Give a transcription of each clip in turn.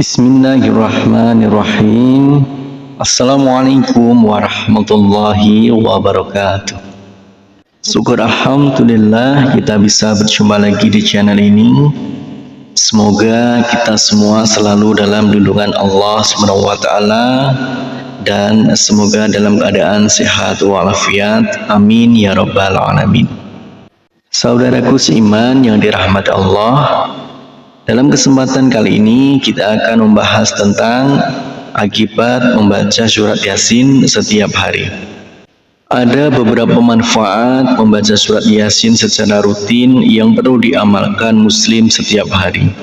Bismillahirrahmanirrahim. Assalamualaikum warahmatullahi wabarakatuh. Syukur alhamdulillah kita bisa berjumpa lagi di channel ini. Semoga kita semua selalu dalam lindungan Allah SWT dan semoga dalam keadaan sehat walafiat. Amin ya rabbal alamin. Saudaraku seiman yang dirahmati Allah, dalam kesempatan kali ini kita akan membahas tentang akibat membaca surat Yasin setiap hari. Ada beberapa manfaat membaca surat Yasin secara rutin yang perlu diamalkan muslim setiap hari.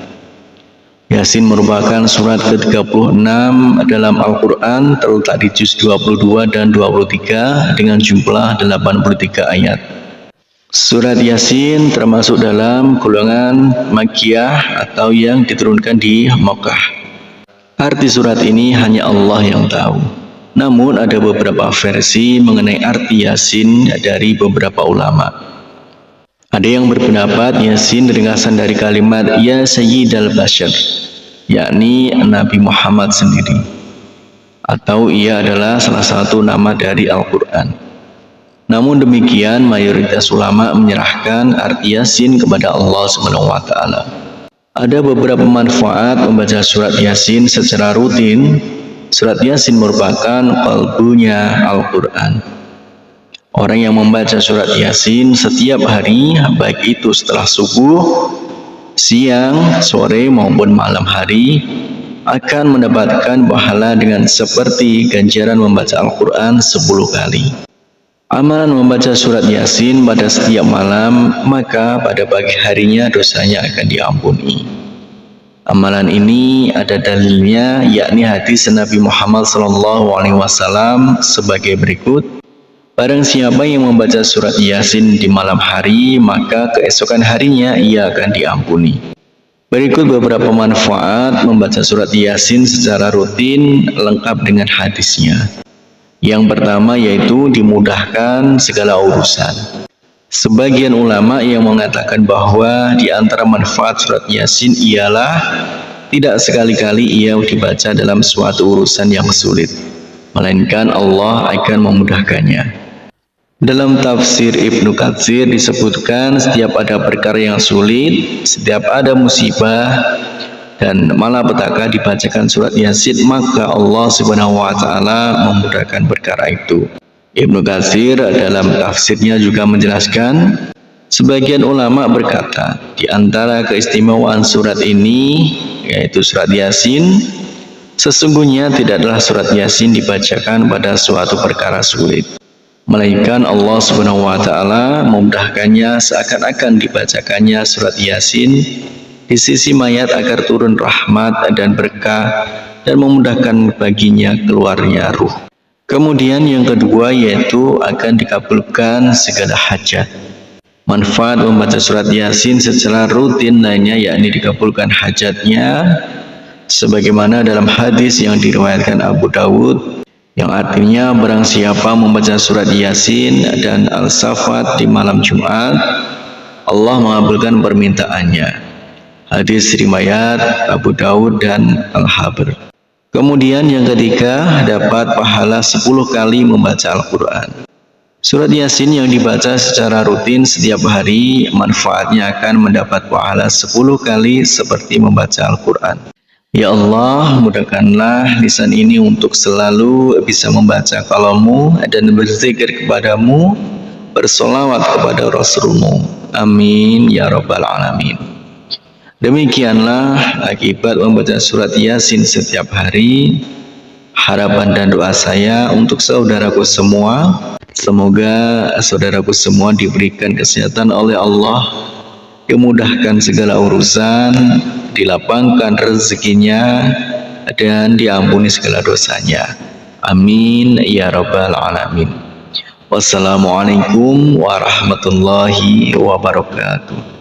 Yasin merupakan surat ke-36 dalam Al-Quran, terletak di juz 22 dan 23 dengan jumlah 83 ayat. Surat Yasin termasuk dalam golongan Makkiyah atau yang diturunkan di Makkah. Arti surat ini hanya Allah yang tahu. Namun ada beberapa versi mengenai arti Yasin dari beberapa ulama. Ada yang berpendapat Yasin ringkasan dari kalimat Ya Sayyidal Bashar, yakni Nabi Muhammad sendiri, atau ia adalah salah satu nama dari Al-Quran. Namun demikian, mayoritas ulama menyerahkan arti Yasin kepada Allah SWT. Ada beberapa manfaat membaca surat Yasin secara rutin. Surat Yasin merupakan qalbunya Al-Quran. Orang yang membaca surat Yasin setiap hari, baik itu setelah subuh, siang, sore maupun malam hari, akan mendapatkan pahala dengan seperti ganjaran membaca Al-Quran 10 kali. Amalan membaca surat Yasin pada setiap malam, maka pada pagi harinya dosanya akan diampuni. Amalan ini ada dalilnya, yakni hadis Nabi Muhammad SAW sebagai berikut. Barang siapa yang membaca surat Yasin di malam hari, maka keesokan harinya ia akan diampuni. Berikut beberapa manfaat membaca surat Yasin secara rutin lengkap dengan hadisnya. Yang pertama yaitu dimudahkan segala urusan. Sebagian ulama yang mengatakan bahwa di antara manfaat surat Yasin ialah tidak sekali-kali ia dibaca dalam suatu urusan yang sulit, melainkan Allah akan memudahkannya. Dalam tafsir Ibnu Katsir disebutkan setiap ada perkara yang sulit, setiap ada musibah dan malapetaka dibacakan surat Yasin, maka Allah Subhanahu wa taala memudahkan perkara itu. Ibnu Katsir dalam tafsirnya juga menjelaskan, sebagian ulama berkata, di antara keistimewaan surat ini, yaitu surat Yasin, sesungguhnya tidaklah surat Yasin dibacakan pada suatu perkara sulit, melainkan Allah Subhanahu wa taala memudahkannya seakan-akan dibacakannya surat Yasin di sisi mayat agar turun rahmat dan berkah dan memudahkan baginya keluarnya ruh. Kemudian yang kedua yaitu akan dikabulkan segala hajat. Manfaat membaca surat Yasin secara rutin lainnya yakni dikabulkan hajatnya, sebagaimana dalam hadis yang diriwayatkan Abu Dawud yang artinya barang siapa membaca surat Yasin dan Al-Safat di malam Jumat, Allah mengabulkan permintaannya. Hadis riwayat Abu Dawud dan Al-Habr. Kemudian yang ketiga, dapat pahala 10 kali membaca Al-Quran. Surat Yasin yang dibaca secara rutin setiap hari, manfaatnya akan mendapat pahala 10 kali seperti membaca Al-Quran. Ya Allah, mudahkanlah lisan ini untuk selalu bisa membaca kalammu dan berzikir kepadamu, bersolawat kepada Rasulmu. Amin ya rabbal alamin. Demikianlah akibat membaca surat Yasin setiap hari. Harapan dan doa saya untuk saudaraku semua, semoga saudaraku semua diberikan kesehatan oleh Allah, dimudahkan segala urusan, dilapangkan rezekinya, dan diampuni segala dosanya. Amin ya rabbal alamin. Wassalamualaikum warahmatullahi wabarakatuh.